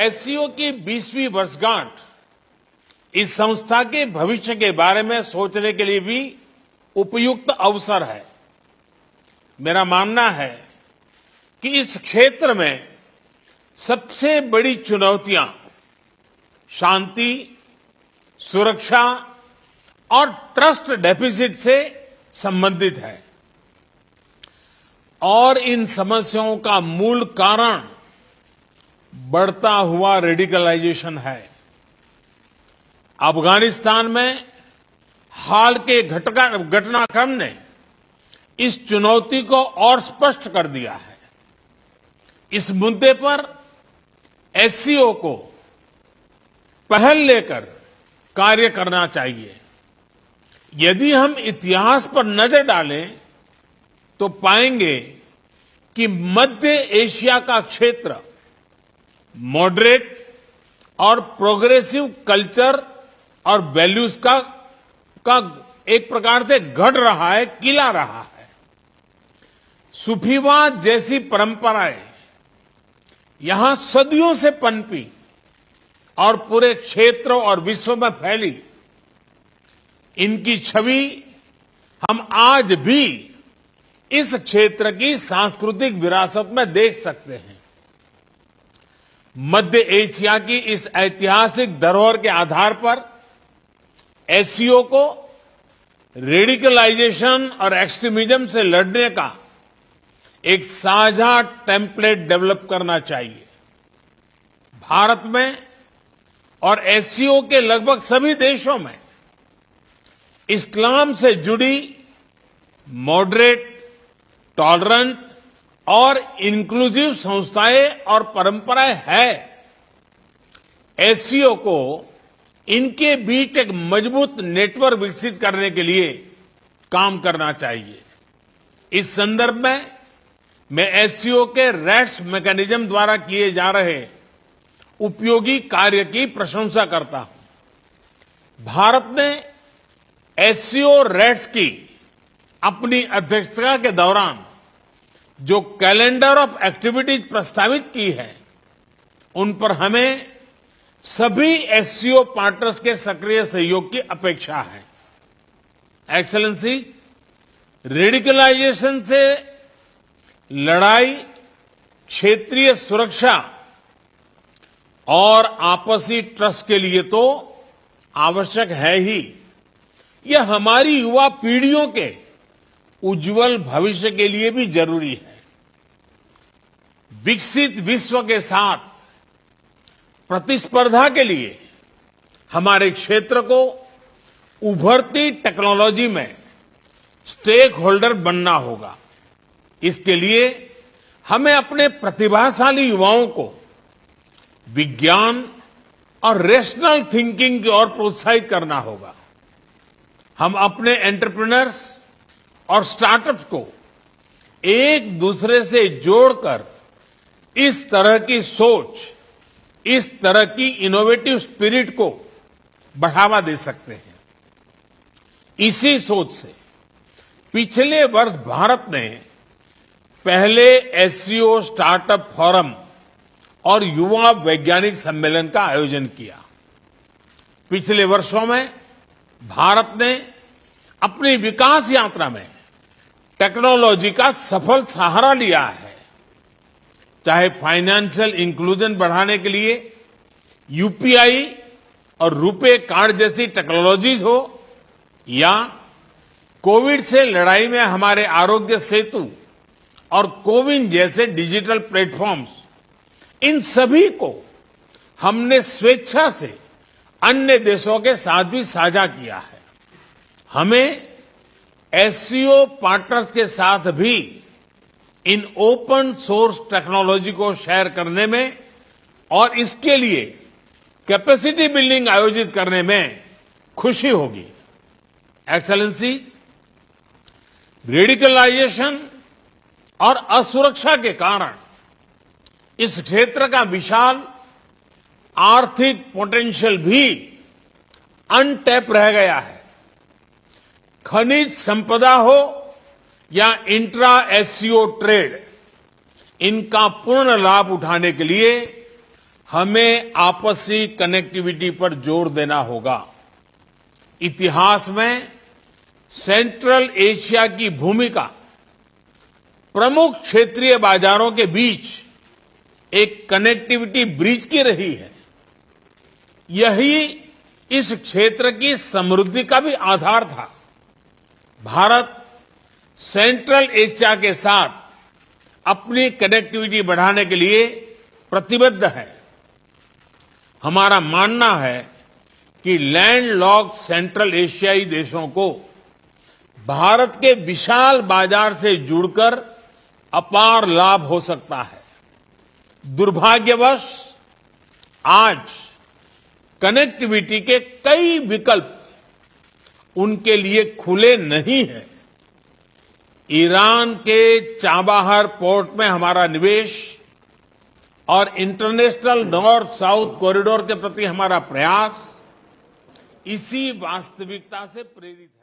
SCO की 20वीं वर्षगांठ इस संस्था के भविष्य के बारे में सोचने के लिए भी उपयुक्त अवसर है। मेरा मानना है कि इस क्षेत्र में सबसे बड़ी चुनौतियां शांति, सुरक्षा और ट्रस्ट डेफिसिट से संबंधित है और इन समस्याओं का मूल कारण बढ़ता हुआ रेडिकलाइजेशन है। अफगानिस्तान में हाल के घटनाक्रम ने इस चुनौती को और स्पष्ट कर दिया है। इस मुद्दे पर एससीओ को पहल लेकर कार्य करना चाहिए। यदि हम इतिहास पर नजर डालें तो पाएंगे कि मध्य एशिया का क्षेत्र मॉडरेट और प्रोग्रेसिव कल्चर और वैल्यूज का एक प्रकार से गढ़ रहा है, किला रहा है। सूफीवाद जैसी परंपराएं यहां सदियों से पनपी और पूरे क्षेत्र और विश्व में फैली। इनकी छवि हम आज भी इस क्षेत्र की सांस्कृतिक विरासत में देख सकते हैं। मध्य एशिया की इस ऐतिहासिक धरोहर के आधार पर एससीओ को रेडिकलाइजेशन और एक्सट्रीमिज्म से लड़ने का एक साझा टेम्पलेट डेवलप करना चाहिए। भारत में और एससीओ के लगभग सभी देशों में इस्लाम से जुड़ी मॉडरेट, टॉलरेंट और इंक्लूसिव संस्थाएं और परंपराएं हैं। एससीओ को इनके बीच एक मजबूत नेटवर्क विकसित करने के लिए काम करना चाहिए। इस संदर्भ में मैं एससीओ के रैट्स मैकेनिज्म द्वारा किए जा रहे उपयोगी कार्य की प्रशंसा करता हूं। भारत ने एससीओ रैट्स की अपनी अध्यक्षता के दौरान जो कैलेंडर ऑफ एक्टिविटीज प्रस्तावित की है, उन पर हमें सभी एससीओ पार्टनर्स के सक्रिय सहयोग की अपेक्षा है। एक्सेलेंसी, रेडिकलाइजेशन से लड़ाई क्षेत्रीय सुरक्षा और आपसी ट्रस्ट के लिए तो आवश्यक है ही, यह हमारी युवा पीढ़ियों के उज्जवल भविष्य के लिए भी जरूरी है। विकसित विश्व के साथ प्रतिस्पर्धा के लिए हमारे क्षेत्र को उभरती टेक्नोलॉजी में स्टेक होल्डर बनना होगा। इसके लिए हमें अपने प्रतिभाशाली युवाओं को विज्ञान और रैशनल थिंकिंग की ओर प्रोत्साहित करना होगा। हम अपने एंटरप्रेन्योर्स और स्टार्टअप्स को एक दूसरे से जोड़कर इस तरह की सोच, इस तरह की इनोवेटिव स्पिरिट को बढ़ावा दे सकते हैं। इसी सोच से पिछले वर्ष भारत ने पहले एससीओ स्टार्टअप फोरम और युवा वैज्ञानिक सम्मेलन का आयोजन किया। पिछले वर्षों में भारत ने अपनी विकास यात्रा में टेक्नोलॉजी का सफल सहारा लिया है। चाहे फाइनेंशियल इंक्लूजन बढ़ाने के लिए यूपीआई और रुपे कार्ड जैसी टेक्नोलॉजीज हो, या कोविड से लड़ाई में हमारे आरोग्य सेतु और कोविन जैसे डिजिटल प्लेटफॉर्म्स, इन सभी को हमने स्वेच्छा से अन्य देशों के साथ भी साझा किया है। हमें एससीओ पार्टनर्स के साथ भी इन ओपन सोर्स टेक्नोलॉजी को शेयर करने में और इसके लिए कैपेसिटी बिल्डिंग आयोजित करने में खुशी होगी। एक्सेलेंसी, रेडिकलाइजेशन और असुरक्षा के कारण इस क्षेत्र का विशाल आर्थिक पोटेंशियल भी अनटैप रह गया है। खनिज संपदा हो या इंट्रा एससीओ ट्रेड, इनका पूर्ण लाभ उठाने के लिए हमें आपसी कनेक्टिविटी पर जोर देना होगा। इतिहास में सेंट्रल एशिया की भूमिका प्रमुख क्षेत्रीय बाजारों के बीच एक कनेक्टिविटी ब्रिज की रही है। यही इस क्षेत्र की समृद्धि का भी आधार था। भारत सेंट्रल एशिया के साथ अपनी कनेक्टिविटी बढ़ाने के लिए प्रतिबद्ध है। हमारा मानना है कि लैंडलॉक्ड सेंट्रल एशियाई देशों को भारत के विशाल बाजार से जुड़कर अपार लाभ हो सकता है। दुर्भाग्यवश आज कनेक्टिविटी के कई विकल्प उनके लिए खुले नहीं हैं। ईरान के चाबाहार पोर्ट में हमारा निवेश और इंटरनेशनल नॉर्थ साउथ कॉरिडोर के प्रति हमारा प्रयास इसी वास्तविकता से प्रेरित है।